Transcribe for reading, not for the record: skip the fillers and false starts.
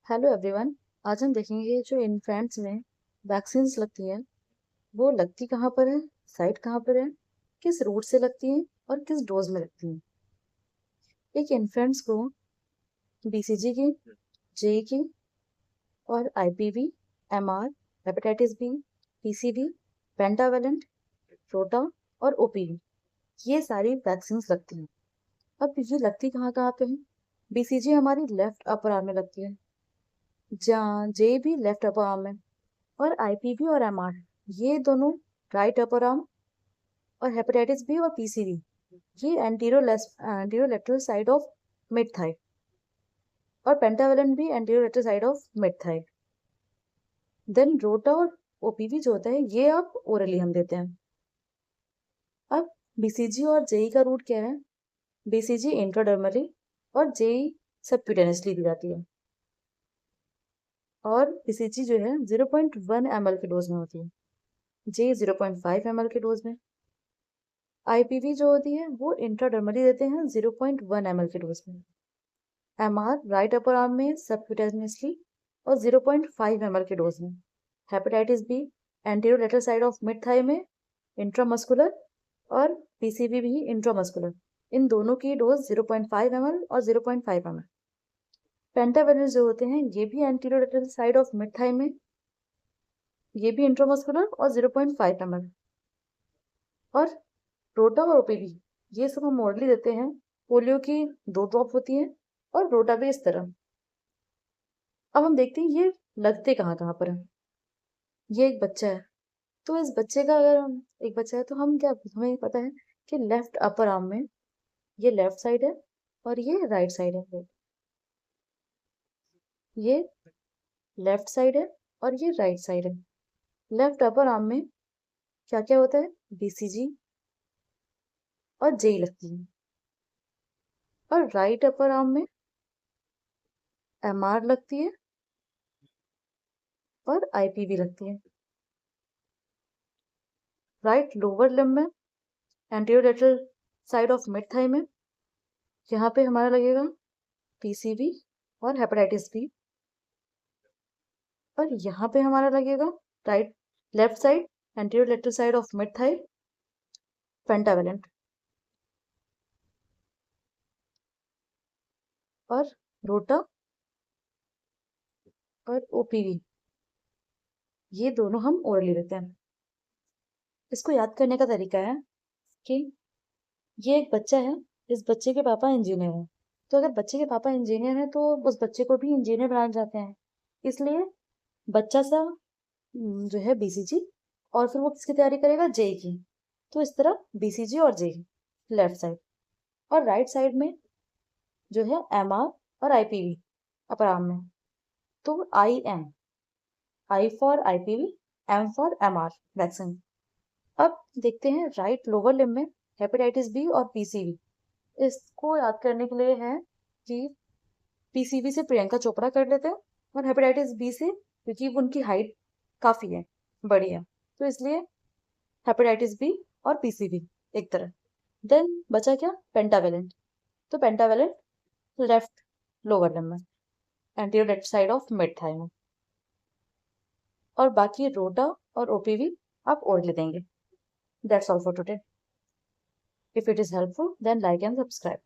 Hello everyone. आज हम देखेंगे जो इन्फेंट्स में वैक्सीन्स लगती हैं वो लगती कहाँ पर है, साइट कहाँ पर है, किस रूट से लगती हैं और किस डोज में लगती हैं। एक इन्फेंट्स को बीसीजी की, जेई की और IPV, MR, hepatitis B, PCV, pentavalent, rota और ओपीवी, ये सारी वैक्सीन्स लगती हैं। अब ये लगती कहाँ कहाँ पे हैं? बीसीजी हमारी लेफ्ट अपर आर्म में लगती है, जहाँ जे भी लेफ्ट अपर आर्म में, और आईपीवी और एमआर ये दोनों राइट अपर आर्म, और हेपेटाइटिस बी और पीसीवी ये anterior lateral side of mid thigh, और पेंटावेलेंट भी anterior lateral side of mid thigh. Then rota और ओपीवी जो होता है ये आप ओरली हम देते हैं। अब बीसीजी और जेई का रूट क्या है? बीसीजी इंट्राडर्मली और जेई सबक्यूटेनियसली दी जाती है, और बीसीजी जो है 0.1 ml के डोज में होती है, जे 0.5 ml के डोज में। आईपीवी जो होती है वो इंट्राडर्मली देते हैं 0.1 ml के डोज में। एमआर राइट अपर आर्म में सबक्यूटेनियसली और 0.5 ml के डोज में। Hepatitis B anterior lateral side of mid thigh में इंट्रामस्कुलर, और पीसीवी भी इंट्रामस्कुलर। इन दोनों की डोज 0.5 ml और 0.5 ml। पेंटावेलेंट जो होते हैं ये भी anterior lateral side of mid thigh में, ये भी इंट्रामस्कुलर और 0.5 ml। और रोटा और ओपीवी ये सब हम मॉडली देते हैं। पोलियो की 2 ड्रॉप होती हैं और रोटा भी इस तरह। अब हम देखते हैं ये लगते कहाँ कहाँ पर है। ये एक बच्चा है, तो इस बच्चे का अगर एक बच्चा है तो हमें पता है कि लेफ्ट अपर आर्म में ये लेफ्ट साइड है और ये राइट साइड है। ये लेफ्ट साइड है और ये राइट साइड है। लेफ्ट अपर आर्म में क्या क्या होता है? बीसीजी और जेई लगती है, और राइट अपर आर्म में एमआर लगती है और आईपीवी लगती है। राइट लोअर लिम्ब में anterior lateral side of mid thigh में यहाँ पे हमारा लगेगा पीसीवी और हेपेटाइटिस बी, और यहाँ पे हमारा लगेगा right left side anterior lateral side of mid thigh pentavalent. और रोटा और ओपीवी ये दोनों हम ओरली देते हैं। इसको याद करने का तरीका है कि ये एक बच्चा है, इस बच्चे के पापा इंजीनियर हैं, तो अगर बच्चे के पापा इंजीनियर हैं तो उस बच्चे को भी इंजीनियर बनाना चाहते हैं, इसलिए बच्चा सा जो है बीसीजी, और फिर वो किसकी तैयारी करेगा? जेई की। तो इस तरह बीसीजी और जेई लेफ्ट साइड, और राइट साइड में जो है एमआर और आईपीवी अपर आर्म में, तो I for IPV, M for MR vaccine. अब देखते हैं राइट लोअर लिम्ब में हेपेटाइटिस बी और पीसीवी। इसको याद करने के लिए है कि पीसीवी से प्रियंका चोपड़ा कर लेते हैं, और हेपेटाइटिस बी से क्योंकि उनकी हाइट काफी है, बड़ी है, तो इसलिए हेपेटाइटिस बी और पीसीवी एक तरह। देन बचा क्या? पेंटावेलेंट। तो पेंटावेलेंट लेफ्ट लोअर लिम्ब में anterior left side of mid thigh में, और बाकी रोटा और ओपीवी आप और ले देंगे। That's all for today. If it is helpful then like and subscribe.